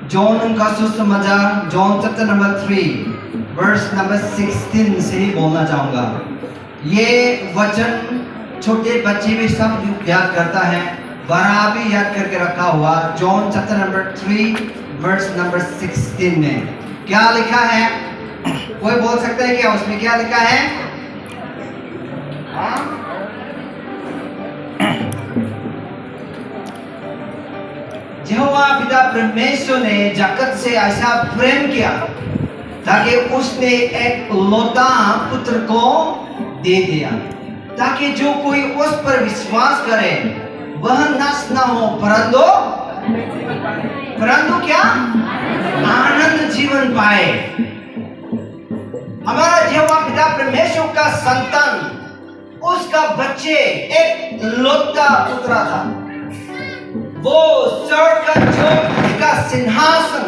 John का सुसमाचार John chapter number 3 verse number 16 से ही बोलना चाहूँगा। ये वचन छोटे बच्चे भी सब याद करता है, बड़ा भी याद करके रखा हुआ। John chapter number 3 verse number 16 में क्या लिखा है? कोई बोल सकता है क्या उसमें क्या लिखा है? यहोवा पिता परमेश्वर ने जगत से ऐसा प्रेम किया ताकि उसने एक लौता पुत्र को दे दिया, ताकि जो कोई उस पर विश्वास करे वह नाश न हो परंतु क्या आनंद जीवन पाए। हमारा यहोवा पिता परमेश्वर का संतान, उसका बच्चे एक लौता पुत्र था। वो स्वर्ग का सिंहासन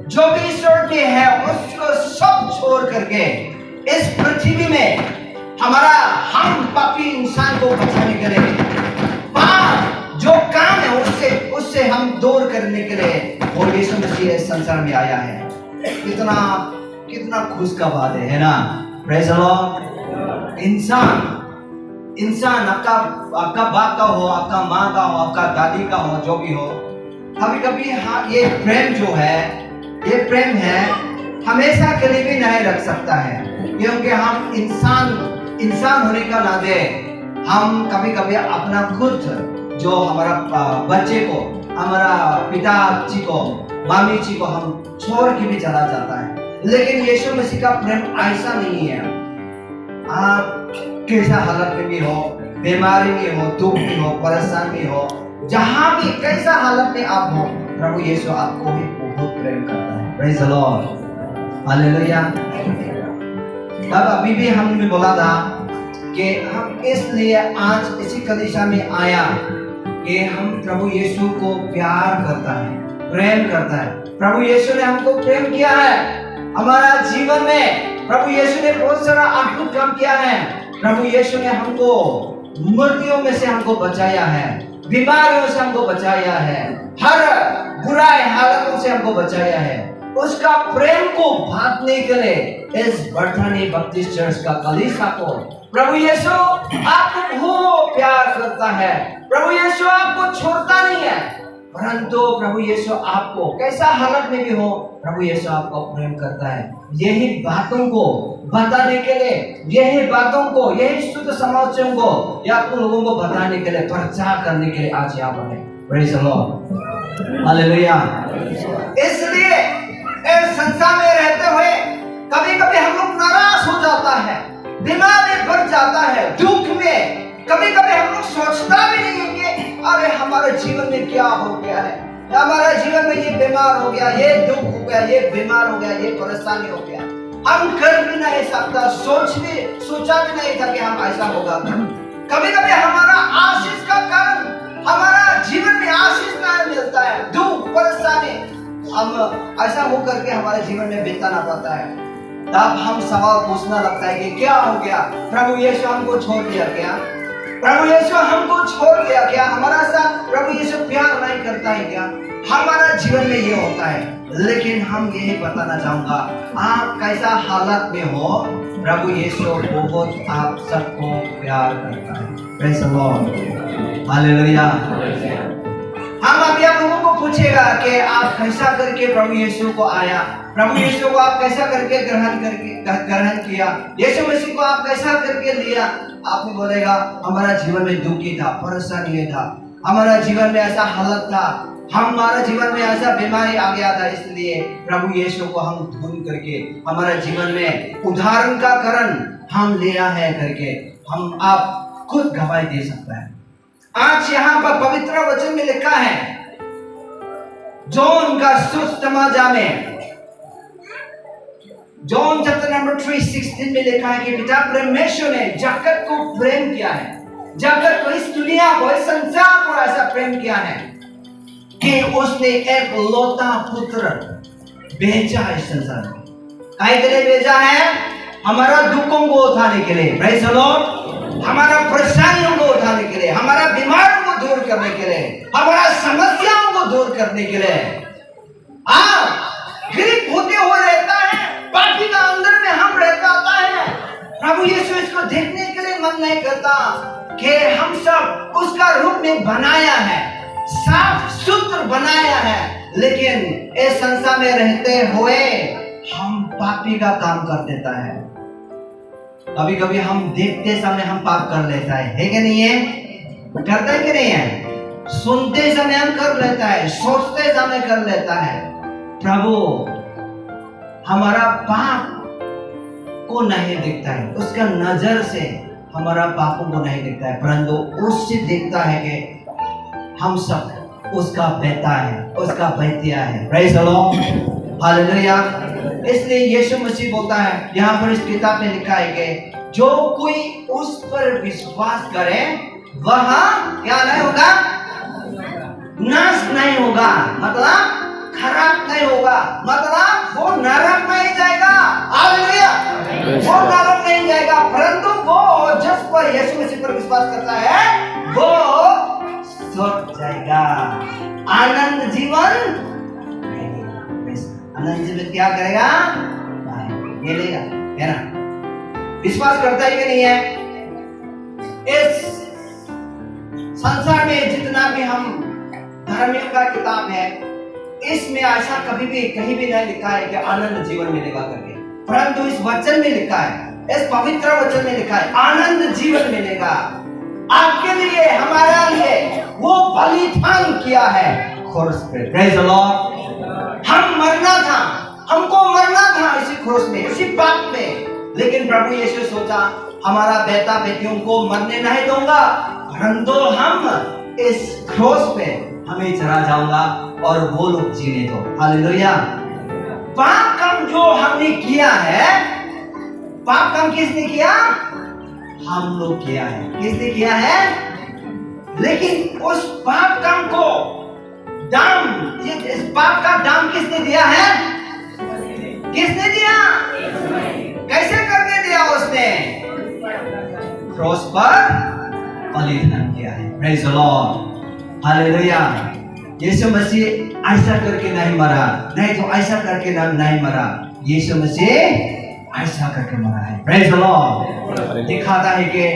जो भी स्वर्ग में है उसको सब छोड़ करके इस पृथ्वी में हम पापी इंसान को बचाने के लिए, पाप जो काम है उससे हम दूर करने के लिए वो यीशु मसीह इस संसार में आया है। कितना खुश का बात है ना? Praise the Lord. इंसान आपका बाप का हो, आपका माँ का हो, आपका दादी का हो, जो भी हो, कभी ये प्रेम जो है, ये प्रेम है हमेशा के लिए भी नहीं रख सकता है, क्योंकि हम इंसान होने का नाते हम कभी अपना खुद जो हमारा बच्चे को, हमारा पिताजी को, मामी जी को हम छोड़ के भी चला जाता है। लेकिन यीशु मसीह का प्रेम ऐसा नहीं है। आप कैसा हालत में भी हो, बीमारी में हो, दुख में हो, परेशान में हो, जहां भी कैसा हालत में आप हो, प्रभु यीशु आपको भी बहुत प्रेम करता है। Praise the lord, hallelujah. तब अभी भी हमने बोला था कि हम इसलिए आज इसी कलीसिया में आया कि हम प्रभु यीशु को प्यार करता है, प्रेम करता है। प्रभु यीशु ने हमको प्रेम किया है हमारा जीवन में। प्रभु यीशु ने बहुत सारा अद्भुत काम किया है। प्रभु यीशु ने हमको मृत्युओं में से हमको बचाया है, बीमारियों से हमको बचाया है, हर बुराई हालतों से हमको बचाया है। उसका प्रेम को बांटने के लिए इस बर्थानी बपतिस्मा चर्च का कलीसिया को प्रभु यीशु आपको बहुत प्यार करता है। प्रभु यीशु आपको छोड़ता नहीं है, परंतु प्रभु यीशु आपको कैसा हालत में भी हो, प्रभु यीशु आपको प्रेम करता है। यही बातों को बताने के लिए, यही शुद्ध समाचार को या आप लोगों को बताने के लिए, प्रचार करने के लिए आज यहाँ पर है। Praise the lord, hallelujah. इसलिए इस संसार में रहते हुए कभी हम लोग नाराज हो जाता है, दिमाग में भर जाता है, दुख में कभी हम लोग सोचता भी नहीं है कि अरे हमारे जीवन में क्या हो गया है, हमारे जीवन में ये बीमार हो गया, ये दुख हो गया, ये बीमार हो गया, ये परेशानी हो गया। हम कर भी नहीं सकता, सोचा भी नहीं था कि हम ऐसा होगा। कभी हमारा आशीष का कारण, हमारा जीवन में आशीष नहीं मिलता है, दुख परेशानी हम ऐसा हो करके हमारे जीवन में बिताना पड़ता है। तब हम सवाल पूछना लगता है कि क्या हो गया? प्रभु यीशु हमको छोड़ दिया क्या? प्रभु यीशु हमको छोड़ दिया क्या? हमारा साथ प्रभु यीशु प्यार नहीं करता है क्या? हमारा जीवन में ये होता है। लेकिन हम यही बताना चाहूंगा, आप कैसा हालत में हो, प्रभु यीशु बहुत आप सबको प्यार करता है। Praise the lord, hallelujah. हम अभी आप लोगों को पूछेगा कि आप कैसा करके प्रभु यीशु को आया, प्रभु यीशु को आप कैसा करके ग्रहण किया, यीशु मसीह को आप कैसा करके लिया। आपने बोलेगा हमारा जीवन में दुखी था, परेशानी था, हमारा जीवन में ऐसा हालत था, हमारा जीवन में ऐसा बीमारी आ गया था, इसलिए प्रभु यीशु को हम ढूंढ करके हमारा जीवन में उदाहरण का कारण हम लिया है करके हम आप खुद गवाही दे सकता है। आज यहाँ पर पवित्र वचन में लिखा है, जॉन का सुसमाचार में जॉन चैप्टर नंबर 3:16 में लिखा है कि पिता परमेश्वर ने जगत को प्रेम किया है, जगत को, इस दुनिया को, इस संसार को ऐसा प्रेम किया है कि उसने एक लौता पुत्र भेजा है इस संसार में। काहे के लिए भेजा है? हमारा दुखों को उठाने के लिए, प्रेज़ द लॉर्ड, हमारा परेशानियों को उठाने के लिए, हमारा बीमारियों को दूर करने के लिए, हमारा समस्याओं को दूर करने के लिए आप ग्रीक होते हुए रहता है, पापी का अंदर में हम रहता है। प्रभु यीशु इसको देखने के लिए मन नहीं करता कि हम सब उसका रूप में बनाया है, साफ सुथरा बनाया है, लेकिन इस संसार में रहते हुए हम पापी का काम कर देता है। कभी कभी हम देखते समय हम पाप कर लेता है कि नहीं है? करता है कि नहीं है? सुनते समय हम कर लेता है, सोचते समय कर लेता है। प्रभु हमारा पाप को नहीं दिखता है, उसका नजर से हमारा पापों को नहीं दिखता है, परंतु उससे दिखता है कि हम सब उसका बेटा है, उसका बेटिया है। Praise the lord, hallelujah. इसलिए यीशु मसीह बोलता है, यहाँ पर इस किताब में लिखा है कि जो कोई उस पर विश्वास करे वह क्या नहीं होगा? नाश नहीं होगा, मतलब खराब नहीं होगा, मतलब वो नरक नहीं जाएगा। हालेलुया, वो नरक नहीं जाएगा, परंतु वो जिस पर यीशु मसीह पर विश्वास करता है वो स्वर्ग जाएगा, आनंद जीवन। आनंद जीवन क्या करेगा? मिलेगा, है ना? विश्वास करता है कि नहीं है? इस संसार में जितना भी हम धर्मियों का किताब है, इसमें ऐसा कभी भी कहीं भी नहीं लिखा है कि आनंद जीवन मिलेगा करके, परंतु इस वचन में लिखा है, इस पवित्र वचन में लिखा है आनंद जीवन मिलेगा। आपके लिए, हमारे लिए वो बलिदान किया है क्रूस पे। Praise the Lord. हम मरना था, हमको मरना था इसी क्रूस में, इसी पाप में, लेकिन प्रभु यीशु सोचा हमारा बेटा बेटियों को मरने नहीं दूंगा, परंतु हम इस क्रूस पे हमें चला जाऊंगा और वो लोग जीने दो। हालेलुया। पाप काम जो हमने किया है, पाप काम किसने किया? हम लोग किया है। किसने किया है? लेकिन उस पाप काम को दाम, इस पाप का दाम किसने दिया है? किसने दिया? कैसे करके दिया उसने? क्रॉस पर बलिदान किया है। Praise the lord, hallelujah. यीशु मसीह ऐसा करके नहीं मरा, नहीं तो ऐसा करके नहीं मरा, यीशु मसीह ऐसा करके मरा है। Praise the Lord. दिखाता है कि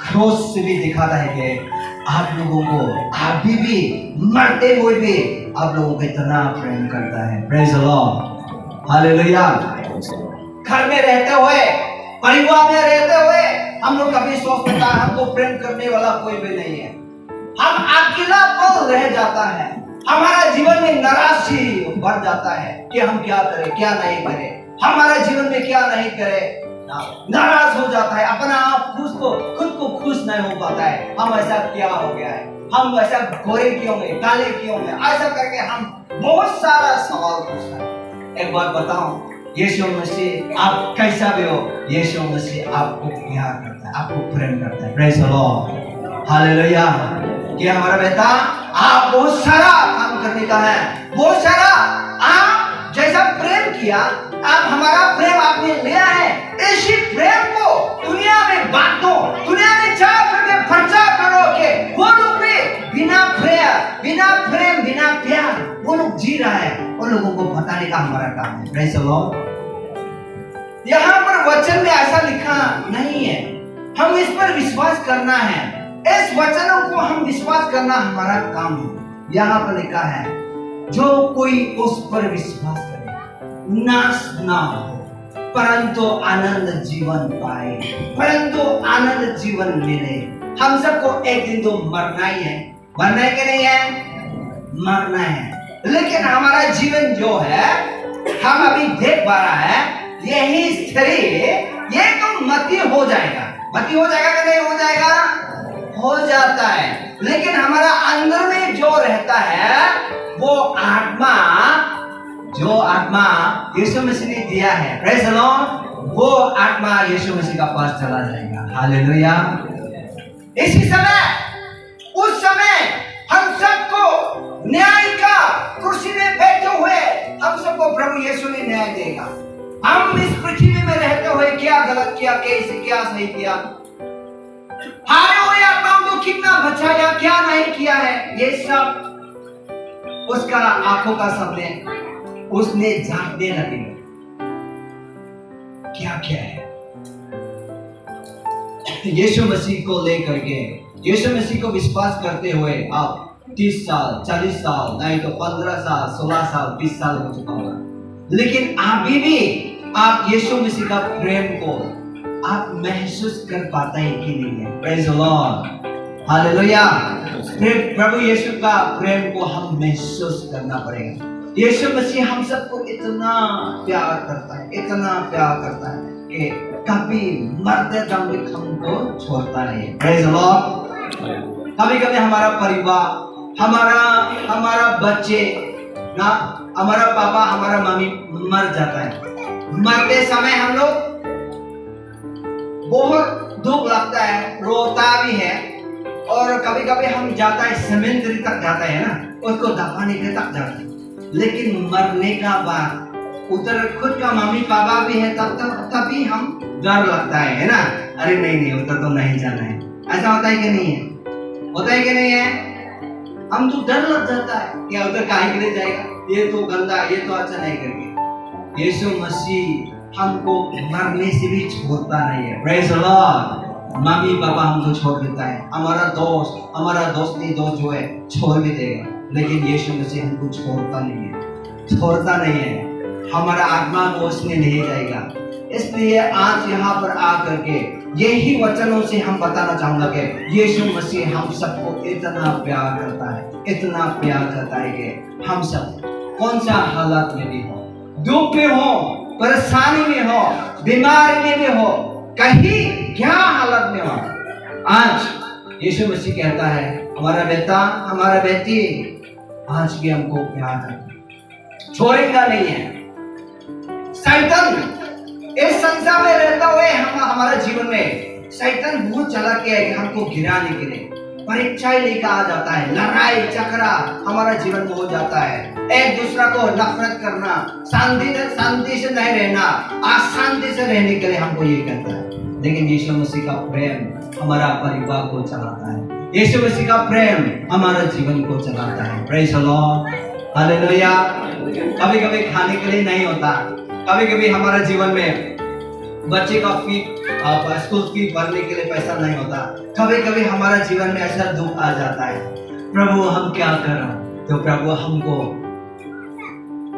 क्रॉस से भी दिखाता है कि आप लोगों को अभी भी मरते हुए भी आप लोगों को इतना प्रेम करता है। Praise the lord, hallelujah. घर में रहते हुए, परिवार में रहते हुए हम लोग कभी सोचते हैं हमको प्रेम करने वाला कोई भी नहीं है, हम अकेलापन रह जाता है, हमारा जीवन में नाराजगी बढ़ जाता है कि हम क्या करें क्या नहीं करें, हमारा जीवन में क्या नहीं करें, नाराज हो जाता है, अपना आप खुद को खुश नहीं हो पाता है। हम ऐसा क्या हो गया है, हम ऐसा गोरे क्यों हैं, काले क्यों हैं, ऐसा करके हम बहुत सारा सवाल पूछते हैं। एक बात बताऊं, यीशु मसीह आप कैसा भी हो, यीशु मसीह आपको प्यार करता है, आपको प्रेम करता है। Praise the lord, hallelujah. कि हमारा बेटा आप बहुत सारा काम करने का है, बहुत सारा आप जैसा प्रेम किया, आप हमारा प्रेम आपने लिया है, इसी प्रेम को दुनिया में बांटो, दुनिया में जा करके प्रचार करो कि वो लोग भी बिना प्रेम बिना प्यार वो लोग जी रहा है, उन लोगों को बताने का हमारा काम है। Praise the Lord. यहाँ पर वचन में ऐसा लिखा नहीं है, हम इस पर विश्वास करना है, इस वचनों को हम विश्वास करना हमारा काम है। यहाँ पर लिखा है जो कोई उस पर विश्वास करे नाश ना हो, परंतु आनंद जीवन पाए, परंतु आनंद जीवन मिले। हम सबको एक दिन तो मरना ही है, मरना है कि नहीं है? मरना है, लेकिन हमारा जीवन जो है हम अभी देख पा रहा है, यही शरीर ये तो मती हो जाएगा, मती हो जाएगा कि नहीं हो जाएगा? हो जाता है, लेकिन हमारा अंदर में जो रहता है वो आत्मा, जो आत्मा यीशु मसीह ने दिया है, प्रेज़ द लॉर्ड, वो आत्मा यीशु मसीह का पास चला जाएगा। हालेलुया। इसी समय, उस समय हम सबको न्याय का कुर्सी में बैठे हुए हम सबको प्रभु यीशु ने न्याय देगा। हम इस पृथ्वी में रहते हुए क्या गलत किया, कैसे क्या सही किया, हारे हुए आत्माओं को कितना बचाया, क्या नहीं किया है, ये सब उसका आंखों का सामने उसने झांकने लगे क्या क्या है। यीशु मसीह को लेकर के, यीशु मसीह को विश्वास करते हुए आप 30 साल, 40 साल, नहीं तो 15 साल, 16 साल, 20 साल हो चुका होगा, लेकिन अभी भी आप यीशु मसीह का प्रेम को आप महसूस कर पाते हैं कि नहीं है? Praise the lord, hallelujah. प्रभु यीशु का प्रेम को हम महसूस करना पड़ेगा। यीशु मसीह हम सबको इतना प्यार करता है, इतना प्यार करता है कि कभी मरते दम तक हमको छोड़ता नहीं है। Praise the Lord. कभी कभी हमारा परिवार, हमारा बच्चे ना, हमारा पापा, हमारा मम्मी मर जाता है। मरते समय हम लोग बहुत दुख लगता है, रोता भी है, और कभी कभी हम जाता है सेमेंटरी तक जाता है ना, उसको दफनाने के तक जाता है। लेकिन मरने का बाद उधर खुद का मम्मी पापा भी है, तभी हम डर लगता है ना, अरे नहीं उधर तो नहीं जाना है। ऐसा होता है कि नहीं है? होता है कि नहीं है? हम तो डर लग जाता है कि उधर काहे के लिए जाएगा, ये तो गंदा, ये तो अच्छा नहीं करके। यीशु मसीह हमको मरने से भी छोड़ता नहीं है। Praise the Lord. Mummy papa हमको छोड़ देता है, हमारा दोस्ती दोस्त जो है छोड़ भी देगा, लेकिन यीशु मसीह हमको छोड़ता नहीं है। हमारा आत्मा को उसने ले जाएगा। इसलिए आज यहाँ पर आकर के यही वचनों से हम बताना चाहूंगा कि यीशु मसीह हम सबको इतना प्यार करता है कि हम सब कौन सा हालत में भी हो, दुख में हो, परेशानी में हो, बीमारी में भी हो, कहीं क्या हालत में हो, आज यीशु मसीह कहता है हमारा बेटा, हमारा बेटी आज भी हमको प्यार करता है, छोड़ेगा नहीं है। शैतान इस संसार में रहता हुए हमारे जीवन में शैतान बहुत चालाक है कि हमको गिराने के लिए परीक्षाएं लेकर आ जाता है, लड़ाई झगड़ा हमारा जीवन में हो जाता है, एक दूसरा को नफरत करना, शांति से नहीं रहना, अशांति से रहने के लिए हमको ये कहता है। लेकिन यीशु मसीह का प्रेम हमारा परिवार को चलाता है, यीशु मसीह का प्रेम हमारा जीवन को चलाता है। Praise the lord, hallelujah. कभी कभी खाने के लिए नहीं होता, कभी कभी हमारे जीवन में बच्चे का स्कूल फी भरने के लिए पैसा नहीं होता, कभी कभी हमारा जीवन में ऐसा दुख आ जाता है, प्रभु हम क्या करें? तो प्रभु हमको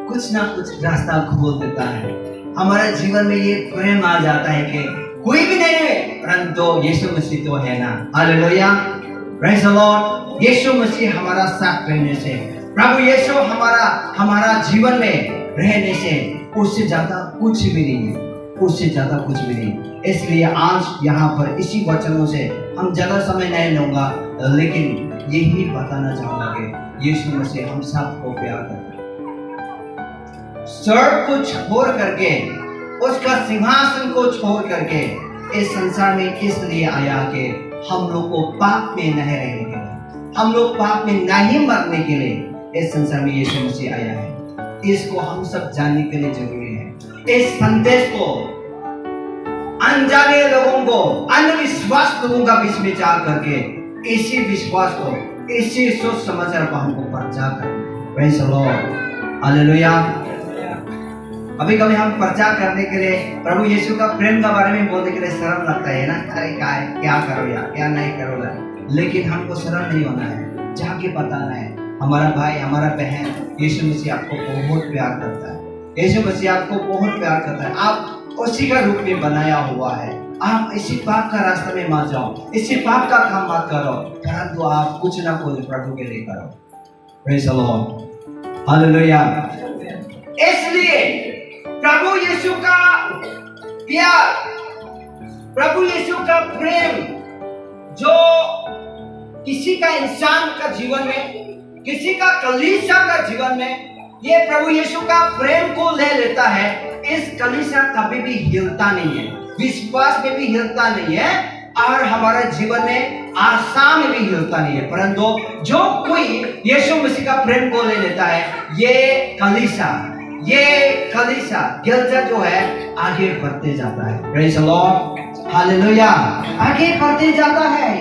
कुछ ना कुछ रास्ता खोल देता है। हमारे जीवन में ये प्रेम आ जाता है कि कोई भी नहीं है परंतु यीशु मसीह तो है ना। Hallelujah, praise the lord. यीशु मसीह हमारा साथ रहने से, प्रभु यीशु हमारा जीवन में रहने से उससे ज्यादा कुछ भी नहीं है, उससे ज्यादा कुछ भी नहीं। इसलिए आज यहाँ पर इसी वचनों से हम ज्यादा समय नहीं लूंगा, लेकिन यही बताना चाहूंगा कि यीशु मसीह हम सबको प्यार करता है। सब कुछ छोड़ करके, उसका सिंहासन को छोड़ करके इस संसार में इसलिए आया कि हम लोग को पाप में नहीं रहने के लिए, हम लोग पाप में नहीं मरने के लिए इस संसार में यीशु मसीह आया है। इसको हम सब जानने के लिए जरूरी है। इस संदेश को अनजाने लोगों को, अंधविश्वास लोगों का बीच में चार करके इसी विश्वास को, इसी सोच समझ को हमको प्रचार करना। Praise the lord, hallelujah. अभी कभी हम प्रचार करने के लिए, प्रभु यीशु का प्रेम के बारे में बोलने के लिए शर्म लगता है ना, अरे क्या करो यार, क्या नहीं करो यार। लेकिन हमको शर्म नहीं होना है, जाके बताना है हमारा भाई, हमारा बहन, यीशु मसीह आपको बहुत प्यार करता है, यीशु मसीह आपको बहुत प्यार करता है। आप उसी का रूप में बनाया हुआ है। आप इसी पाप का रास्ते में मत जाओ, इसी पाप का काम मत करो, परंतु आप कुछ ना कुछ प्रभु के लिए करो। Praise the lord, hallelujah. इसलिए प्रभु यीशु का प्यार, प्रभु यीशु का प्रेम जो किसी का इंसान का जीवन में, किसी का कलीसिया का जीवन में ये प्रभु यीशु का प्रेम को ले लेता है, इस कलीसिया कभी भी हिलता नहीं है, विश्वास में भी हिलता नहीं है, और हमारे जीवन में आशा में भी हिलता नहीं है। परंतु जो कोई यीशु मसीह का प्रेम को ले लेता है, ये कलीसिया गिरजा जो है आगे बढ़ते जाता है। Praise the lord, hallelujah. आगे बढ़ते जाता है।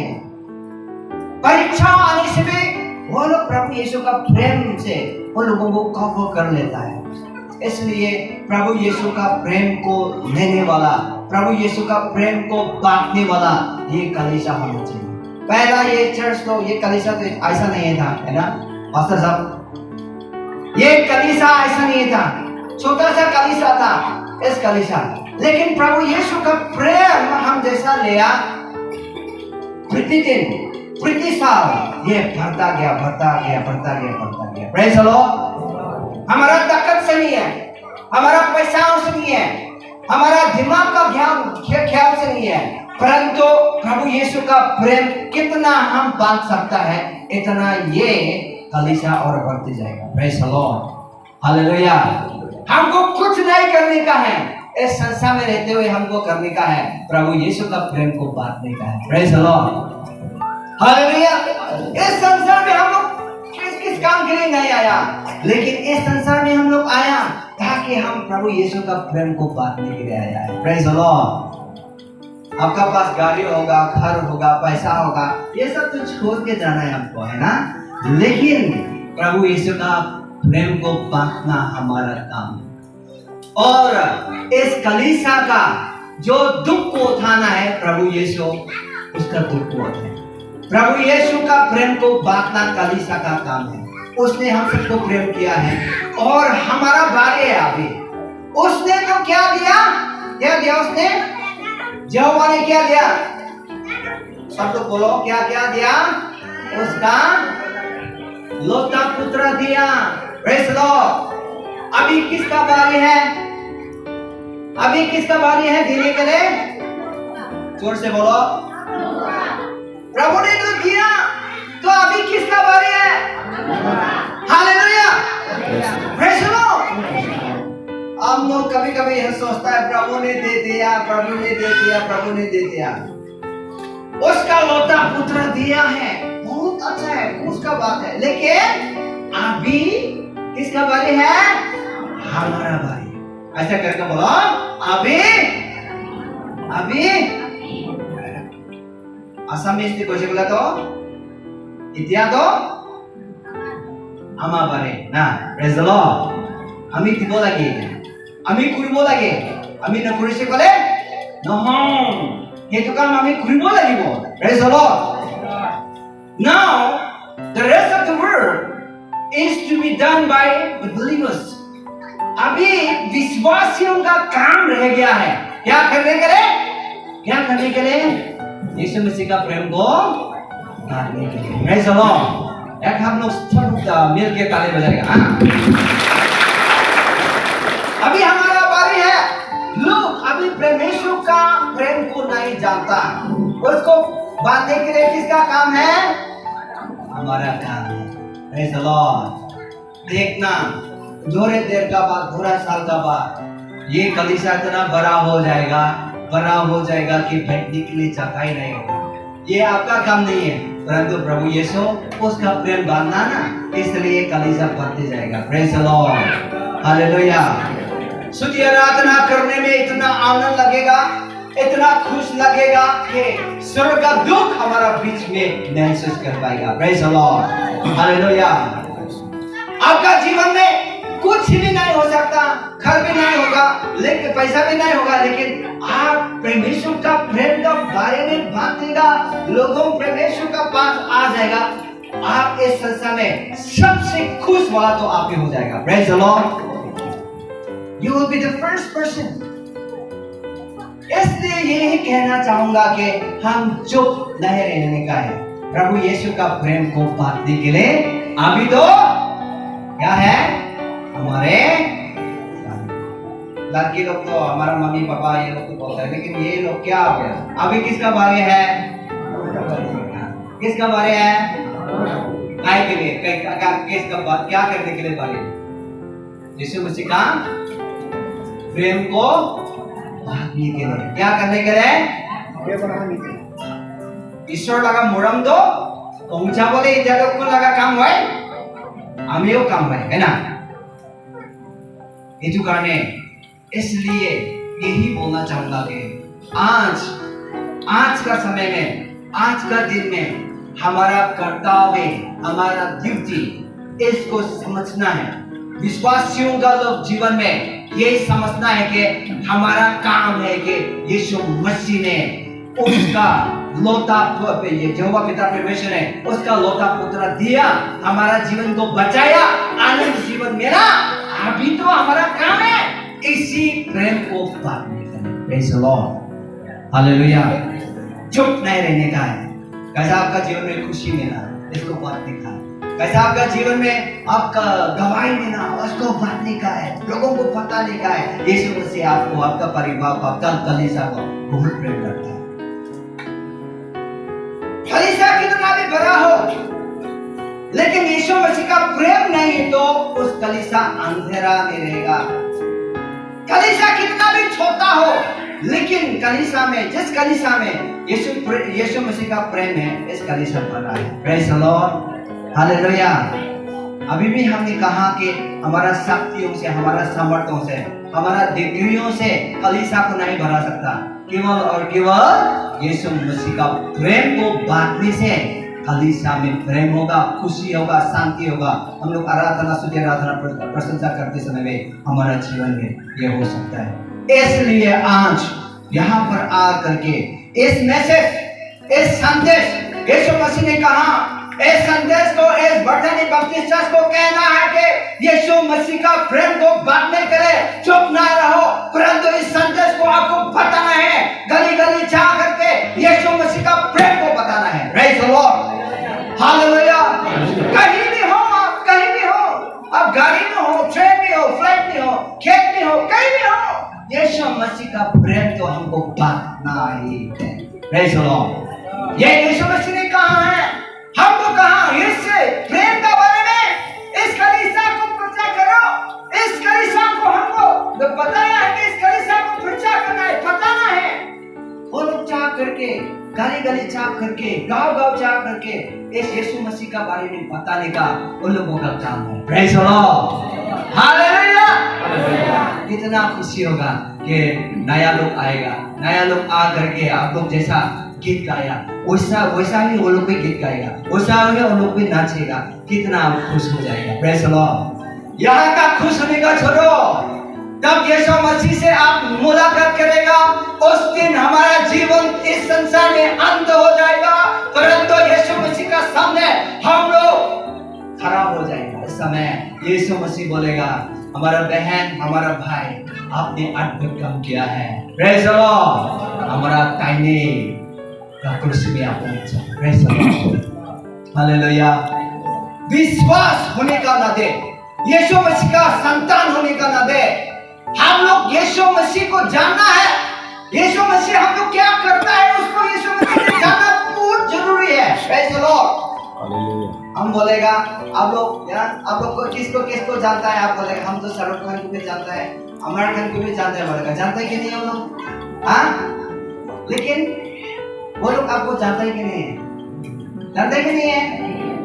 परीक्षा आने से भी वो लोग प्रभु यीशु का प्रेम से उन लोगों को कवर कर लेता है। इसलिए प्रभु यीशु का प्रेम को लेने वाला, प्रभु यीशु का प्रेम को बांटने वाला ये कलीसिया होना चाहिए। पहला ये चर्च तो, ये कलीसिया तो ऐसा नहीं था, है ना पास्टर साहब? ये कलीसिया ऐसा नहीं था, छोटा सा कलीसिया था इस कलीसिया। लेकिन प्रभु यीशु का प्रेम हम जैसा लिया, प्रतिदिन प्रति साल ये बढ़ता गया, बढ़ता गया, बढ़ता गया, बढ़ता गया। Praise the Lord. हमारा ताकत से नहीं है, हमारा पैसाओं से नहीं है, हमारा दिमाग का ख्याल से नहीं है, परंतु प्रभु यीशु का प्रेम कितना हम बांट सकता है, इतना ये कलीसिया और बढ़ते जाएगा। Praise the lord, hallelujah. हमको कुछ नहीं करने का है, इस संसार में रहते हुए हमको करने का है, प्रभु यीशु का प्रेम को बांटने का है। Praise the lord, hallelujah. इस संसार में हम लोग किस काम के लिए नहीं आया, लेकिन इस संसार में हम लोग आया ताकि हम प्रभु यीशु का प्रेम को बांटने के लिए आया है। Praise the Lord. आपका पास गाड़ी होगा, घर होगा, पैसा होगा, ये सब तो छोड़ के जाना है हमको, है ना? लेकिन प्रभु यीशु का प्रेम को बांटना हमारा काम है। और इस कलीसिया का जो दुख को उठाना है, प्रभु यीशु उसका दुख को उठाए। प्रभु यीशु का प्रेम को बांटना कलीसिया का काम है। उसने हम सबको प्रेम किया है और हमारा बारी है अभी। उसने तो क्या दिया? क्या दिया उसने? यहोवा ने क्या दिया? सब लोग बोलो, क्या क्या दिया? उसका लौता पुत्र दिया। Praise the Lord. अभी किसका बारी है? अभी किसका बारी है देने के लिए? जोर से बोलो। प्रभु ने तो दिया, तो अभी किसका बारी है? Hallelujah, praise the Lord. हम लोग कभी कभी यह सोचता है प्रभु ने दे दिया, प्रभु ने दे दिया, प्रभु ने दे दिया। उसका लौता पुत्र दिया है, बहुत अच्छा है, उसका बात है। लेकिन अभी किसका बारी है? हमारा बारी। ऐसा करके बोलो, अभी आसामीज में कैसे बोला? तो इतिया तो आमा बारे ना। Praise the Lord. आमी দিব লাগে, আমি কৰিব লাগে, আমি নকৰিছে কলে নহয়, সেইটো কাম আমি কৰিব লাগিব। Praise the lord. Now the rest of the world is to be done by the believers. अभी विश्वासियों का काम रह गया है, क्या करने के लिए? क्या करने के लिए? यीशु मसीह का प्रेम को बांटने के लिए। Praise the Lord. एक हम लोग सब मिल के ताली बजाएंगे। अभी हमारा बारी है। लोग अभी परमेश्वर का प्रेम को नहीं जानता, उसको बांधने के लिए किसका काम है? हमारा काम है। Praise the Lord. देखना थोड़े देर का बाद, थोड़ा साल का बाद ये कलीसिया इतना बड़ा हो जाएगा कि बैठने के लिए जगह ही नहीं होगा। ये आपका काम नहीं है, परंतु प्रभु यीशु उसका प्रेम बांधना ना, इसलिए कलीसिया बढ़ते जाएगा। Praise the lord, hallelujah. स्तुति आराधना करने में इतना आनंद लगेगा, इतना खुश लगेगा कि स्वर्ग का दुख हमारा बीच में महसूस कर पाएगा। Praise the lord, hallelujah. आपका जीवन में कुछ भी नहीं हो सकता, घर भी नहीं होगा, लेकिन पैसा भी नहीं होगा, लेकिन आप परमेश्वर का प्रेम का बारे में बात देगा, लोगों परमेश्वर का पास आ जाएगा। आप इस संसार में सबसे खुश वाला तो आप ही हो जाएगा। Praise the Lord. You will be the first person. इसलिए यही कहना चाहूंगा कि हम चुप नहीं रहने का है। प्रभु यीशु का प्रेम को बांटने के लिए अभी तो क्या है? हमारे लड़की लोग तो हमारा मम्मी पापा ये लोग तो बोलते हैं, लेकिन ये लोग क्या हो गया? अभी किसका बारी है? किसका बारी है? काय के लिए? किसका बात क्या करने के लिए बारी है? यीशु मसीह का प्रेम को बांटने के लिए, क्या करने के लिए? ईश्वर लगा मुरम दो पहुंचा बोले जगत को लगा काम हुआ, हमें काम हुआ है ना। इस कारण इसलिए यही बोलना चाहूंगा कि आज का समय में, आज का दिन में हमारा कर्तव्य, हमारा ड्यूटी इसको समझना है। विश्वासियों का लोग जीवन में ये समझना है कि हमारा काम है कि यीशु मसीह ने उसका लौता ये यहोवा पिता परमेश्वर है उसका लौता पुत्र दिया, हमारा जीवन को बचाया, आनंद जीवन मिला। अभी तो हमारा काम है इसी प्रेम को बांटने का। Praise the lord, hallelujah. चुप नहीं रहने का है। कैसा आपका जीवन में खुशी मिला इसको बांटने का है, कैसा आपका जीवन में आपका गवाही देना उसको बांटने का है, लोगों को बताने का है। यीशु मसीह आपको, आपका परिवार को, आपका कलीसिया को बहुत प्रेम करता है। कलीसिया कितना भी बड़ा हो, लेकिन यीशु मसीह का प्रेम नहीं तो उस कलीसिया अंधेरा में रहेगा। कलीसिया कितना भी छोटा हो, लेकिन कलीसिया में, जिस कलीसिया में यीशु मसीह का प्रेम है, इस कलीसिया बड़ा है। Praise the lord, hallelujah. अभी भी हमने कहा कि हमारा शक्तियों से, हमारा सामर्थ्यों से, हमारा डिग्रियों से कलीसिया को नहीं भरा सकता। केवल और केवल यीशु मसीह का प्रेम को बांटने से कलीसिया में प्रेम होगा, खुशी होगा, शांति होगा। हम लोग आराधना, स्तुति आराधना, प्रशंसा करते समय में हमारा जीवन में ये हो सकता है। इसलिए आज यहाँ पर आ करके इस मैसेज, इस संदेश, यीशु मसीह ने कहा इस संदेश को, इस बर्थडे बपतिस्मा को कहना है कि यीशु मसीह का प्रेम को बांटने के लिए चुप ना रहो, परंतु इस संदेश को आपको बताना है, गली गली जा करके यीशु मसीह का प्रेम को बताना है। Praise the lord, hallelujah. कहीं भी हो आप, कहीं भी हो आप, गाड़ी में हो, ट्रेन में हो, फ्लाइट में हो, खेत में हो, कहीं भी हो, यीशु मसीह का प्रेम तो हमको बांटना ही है। प्रेज़ द लॉर्ड, ये यीशु मसीह ने कहा है, हमको कहा इस प्रेम का बारे में इस कलीसिया को प्रचार करो। इस कलीसिया को हमको तो बताया है कि इस कलीसिया को प्रचार करना है, बताना है। वो लोग चाह करके, गली गली चाह करके, गांव गांव चाह करके इस यीशु मसीह का बारे में बताने का उन लोगों का काम है। Praise the lord, hallelujah. कितना खुशी होगा कि नया लोग आएगा, नया लोग आ करके आप लोग जैसा गीत गाया वैसा ही वो लोग भी गीत गाएगा, वैसा ही वो लोग भी नाचेगा, कितना खुश हो जाएगा। Praise the Lord. यहाँ का खुश होने का छोड़ो, तब यीशु मसीह से आप मुलाकात करेगा, उस दिन हमारा जीवन इस संसार में अंत हो जाएगा, परंतु यीशु मसीह का सामने हम लोग खराब हो जाएगा। इस समय यीशु मसीह बोलेगा, हमारा बहन, हमारा भाई, आपने अद्भुत काम किया है। Praise the Lord. हमारा ताईने कुर्सी में आपने अच्छा, प्रेज़ द लॉर्ड, हालेलुया। विश्वास होने का ना दे, यीशु मसीह का संतान होने का ना दे। हम लोग यीशु मसीह को जानना है, यीशु मसीह हम लोग क्या करता है उसको यीशु मसीह को जानना बहुत जरूरी है। Praise the Lord. हम बोलेगा आप लोग को किसको जानता है? आप बोलेगा हम तो शाहरुख खान को भी जानता है, आमिर खान को भी जानता है। बोलेगा जानता है कि नहीं हम लोग? हाँ, लेकिन वो लोग आपको जानता है कि नहीं है? जानता है कि नहीं है?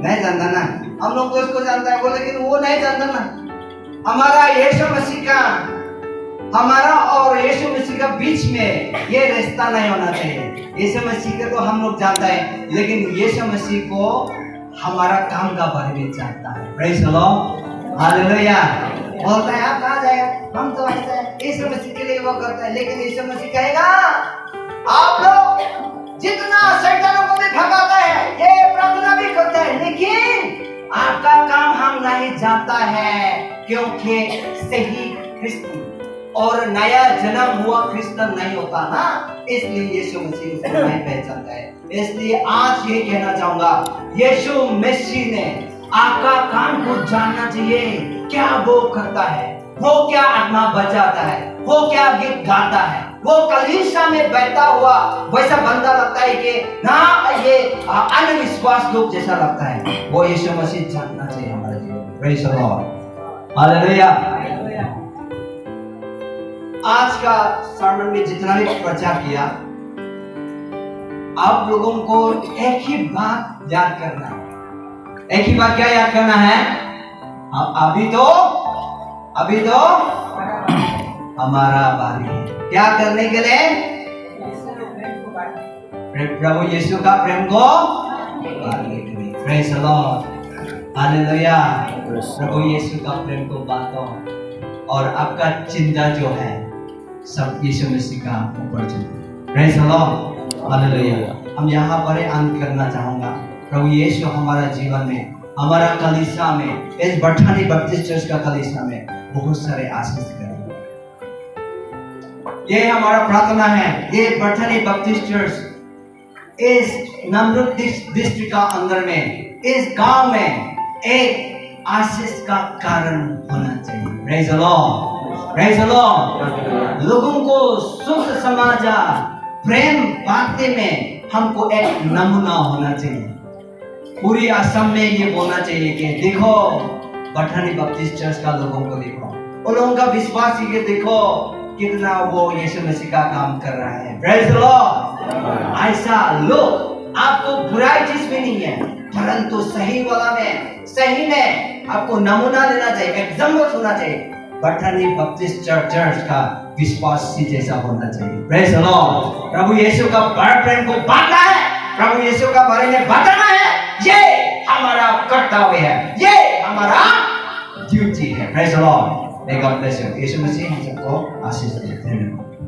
नहीं जानता ना। हम लोग तो उसको जानता है वो, लेकिन वो नहीं जानता ना। हमारा यीशु मसीह का, हमारा और यीशु मसीह का बीच में ये रिश्ता नहीं होना चाहिए। यीशु मसीह को तो हम लोग जानता है, लेकिन यीशु मसीह को हमारा काम का बारे में जानता है। Praise the lord, hallelujah. बोलता है आप कहाँ जाएगा, हम तो ऐसा है, यीशु मसीह के लिए वो करता है, लेकिन यीशु मसीह कहेगा आप लोग जितना शैतानों को भी भगाता है, ये प्रार्थना भी करता है, लेकिन आपका काम हम नहीं जानता है, क्योंकि सही क्रिश्चियन और नया जन्म हुआ क्रिश्चियन नहीं होता ना, इसलिए यीशु मसीह उसको नहीं पहचानता है। इसलिए आज ये कहना चाहूंगा, यीशु मसीह ने आपका काम को जानना चाहिए, क्या वो करता है, वो क्या आत्मा बचाता है, वो क्या गीत गाता है, वो कलीसिया में बैठा हुआ वैसा बंदा लगता है कि ना ये अनविश्वास लोग जैसा लगता है, वो यीशु मसीह जानना चाहिए हमारे जीवन में। Praise the lord, hallelujah. आज का सर्मन में जितना भी प्रचार किया, आप लोगों को एक ही बात याद करना है। एक ही बात क्या याद करना है? अभी तो हमारा बारी है क्या करने के लिए? प्रभु यीशु का प्रेम को बांटने के लिए। Praise the lord, hallelujah. प्रभु यीशु का प्रेम को बांटो और आपका चिंता जो है सब यीशु मसीह का ऊपर चले। Praise the lord, hallelujah. हम यहाँ पर अंत करना चाहूँगा। प्रभु यीशु हमारा जीवन में, हमारा कलीसिया में, इस बठानी बपतिस्मा चर्च का कलीसिया में बहुत सारे आशीष करें। ये हमारा प्रार्थना है। ये बठानी बपतिस्मा चर्च इस नमरूद डिस्ट्रिक्ट का अंदर में, इस गांव में एक आशीष का कारण होना चाहिए। Praise the Lord, praise the Lord. लोगों को सुख समाचार, प्रेम बांटने में हमको एक नमूना होना चाहिए। पूरी असम में ये बोलना चाहिए कि देखो बठानी बपतिस्मा चर्च का लोगों को देखो, उन लोगों का विश्वास ये देखो कितना वो यीशु मसीह का काम कर रहा है। Praise the Lord. ऐसा लोग, आपको बुराई चीज भी नहीं है, परंतु सही वाला में, सही में आपको नमूना लेना चाहिए, एग्जाम्पल होना चाहिए। बठानी बपतिस्मा चर्च का विश्वासी जैसा होना चाहिए। Praise the lord. प्रभु यीशु का बड़ा प्रेम को बांटना है, प्रभु यीशु का बारे में बताना है। ये हमारा कर्तव्य है, ये हमारा ड्यूटी है। Praise the Lord. May God bless you। यीशु मसीह हम सबको आशीष दे। धन्यवाद।